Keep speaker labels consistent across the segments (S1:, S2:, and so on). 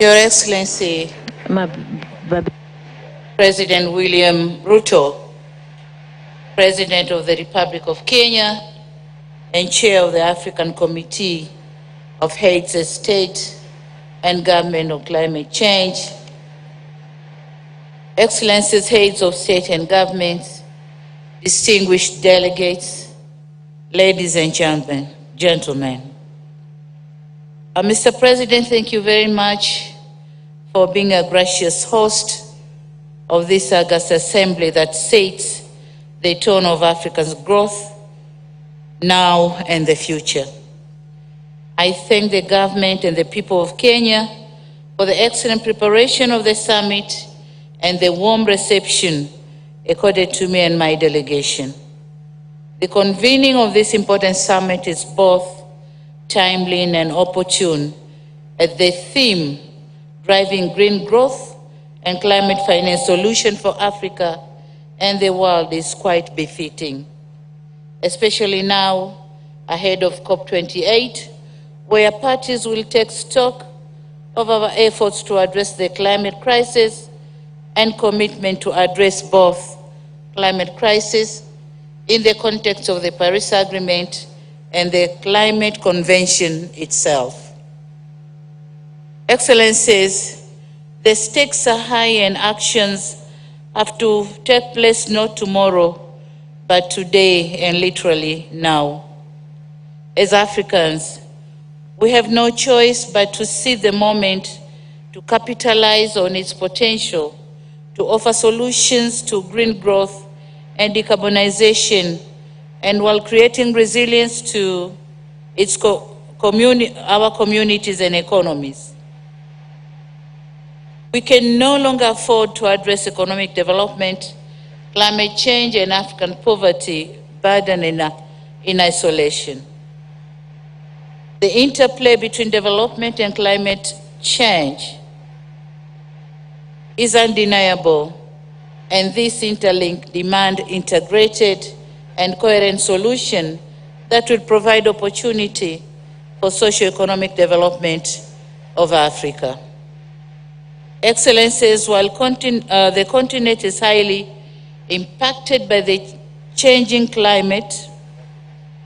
S1: Your Excellency, President William Ruto, President of the Republic of Kenya and Chair of the African Committee of Heads of State and Government on Climate Change, Excellencies, Heads of State and Government, distinguished delegates, ladies and gentlemen. Mr. President, thank you very much for being a gracious host of this august assembly that sets the tone of Africa's growth now and the future. I thank the government and the people of Kenya for the excellent preparation of the summit and the warm reception accorded to me and my delegation. The convening of this important summit is both timely and opportune, as the theme, driving green growth and climate finance solution for Africa and the world, is quite befitting, especially now ahead of COP28, where parties will take stock of our efforts to address the climate crisis and commitment to address both climate crisis in the context of the Paris Agreement and the Climate Convention itself. Excellencies, the stakes are high and actions have to take place not tomorrow, but today and literally now. As Africans, we have no choice but to seize the moment to capitalize on its potential to offer solutions to green growth and decarbonization, and while creating resilience to its our communities and economies. We can no longer afford to address economic development, climate change, and African poverty burden in isolation. The interplay between development and climate change is undeniable, and this interlink demand integrated and coherent solution that will provide opportunity for socio-economic development of Africa. Excellencies, while the continent is highly impacted by the changing climate,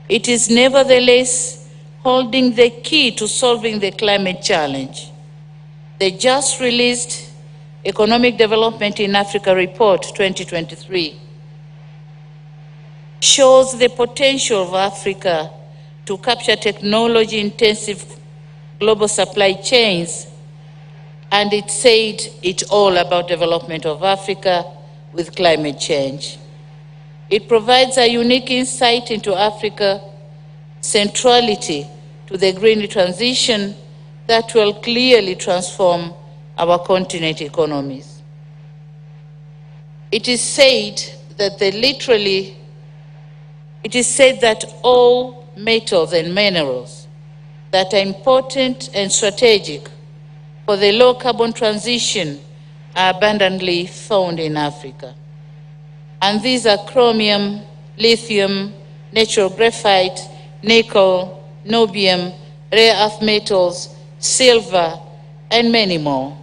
S1: it is nevertheless holding the key to solving the climate challenge. The just released Economic Development in Africa Report 2023 shows the potential of Africa to capture technology-intensive global supply chains, and it said it all about development of Africa with climate change. It provides a unique insight into Africa's centrality to the green transition that will clearly transform our continent economies. It is said that all metals and minerals that are important and strategic for the low carbon transition are abundantly found in Africa. And these are chromium, lithium, natural graphite, nickel, niobium, rare earth metals, silver, and many more.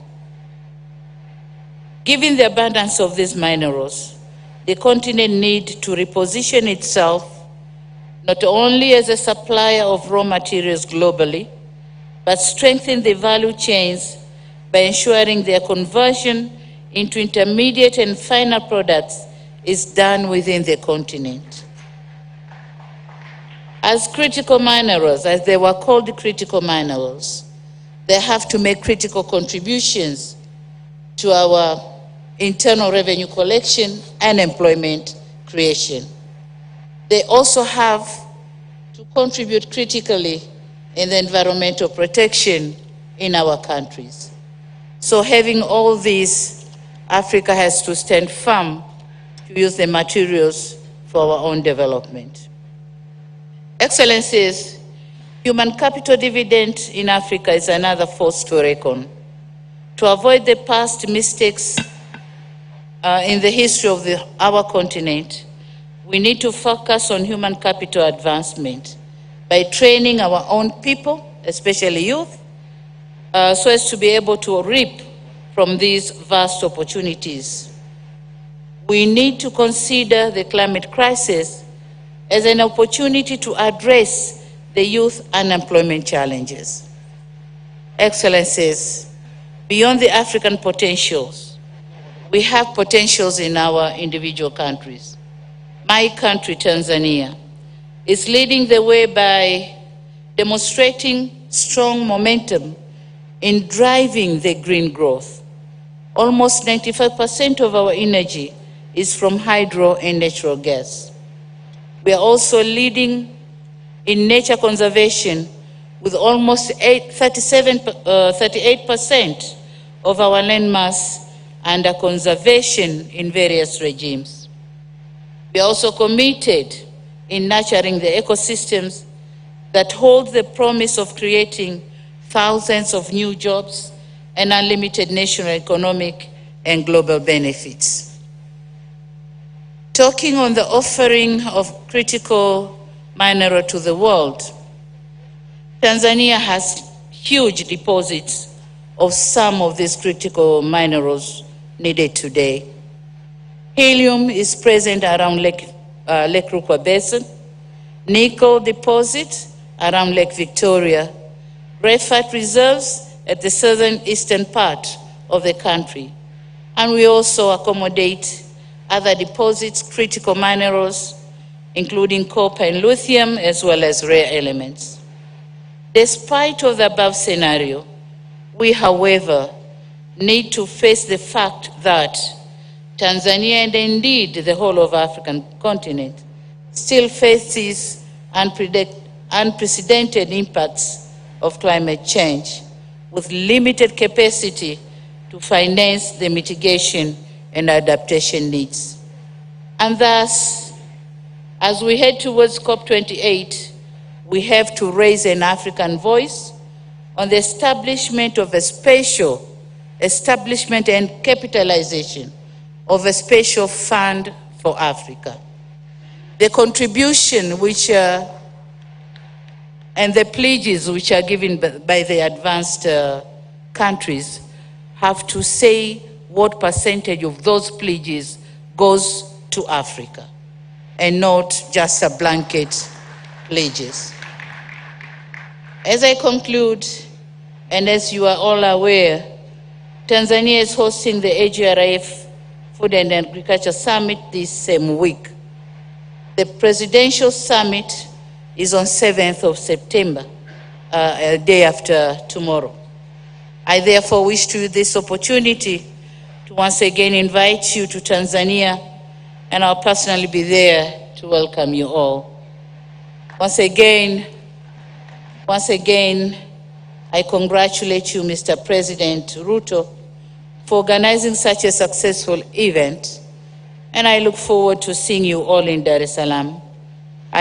S1: Given the abundance of these minerals, the continent needs to reposition itself not only as a supplier of raw materials globally, but strengthen the value chains by ensuring their conversion into intermediate and final products is done within the continent. As critical minerals, as they were called critical minerals, they have to make critical contributions to our internal revenue collection and employment creation. They also have to contribute critically in the environmental protection in our countries. So having all these, Africa has to stand firm to use the materials for our own development. Excellencies, human capital dividend in Africa is another force to reckon. To avoid the past mistakes in the history of our continent, we need to focus on human capital advancement by training our own people, especially youth, so as to be able to reap from these vast opportunities. We need to consider the climate crisis as an opportunity to address the youth unemployment challenges. Excellencies, beyond the African potentials, we have potentials in our individual countries. My country, Tanzania, is leading the way by demonstrating strong momentum in driving the green growth. Almost 95% of our energy is from hydro and natural gas. We are also leading in nature conservation with almost 38% of our land mass under conservation in various regimes. We are also committed in nurturing the ecosystems that hold the promise of creating thousands of new jobs and unlimited national economic and global benefits. Talking on the offering of critical mineral to the world, Tanzania has huge deposits of some of these critical minerals needed today. Helium is present around Lake Rukwa Basin, nickel deposit around Lake Victoria, graphite reserves at the southern eastern part of the country, and we also accommodate other deposits, critical minerals, including copper and lithium, as well as rare elements. Despite of the above scenario, we, however, need to face the fact that Tanzania, and indeed the whole of African continent, still faces unprecedented impacts of climate change, with limited capacity to finance the mitigation and adaptation needs. And thus, as we head towards COP28, we have to raise an African voice on the establishment and capitalization of a special fund for Africa. The contribution and the pledges which are given by the advanced countries have to say what percentage of those pledges goes to Africa, and not just a blanket pledges. As I conclude, and as you are all aware, Tanzania is hosting the AGRIF Food and Agriculture Summit this same week. The Presidential Summit is on 7th of September, a day after tomorrow. I therefore wish to use this opportunity to once again invite you to Tanzania, and I'll personally be there to welcome you all. Once again, I congratulate you, Mr. President Ruto, for organizing such a successful event, and I look forward to seeing you all in Dar es Salaam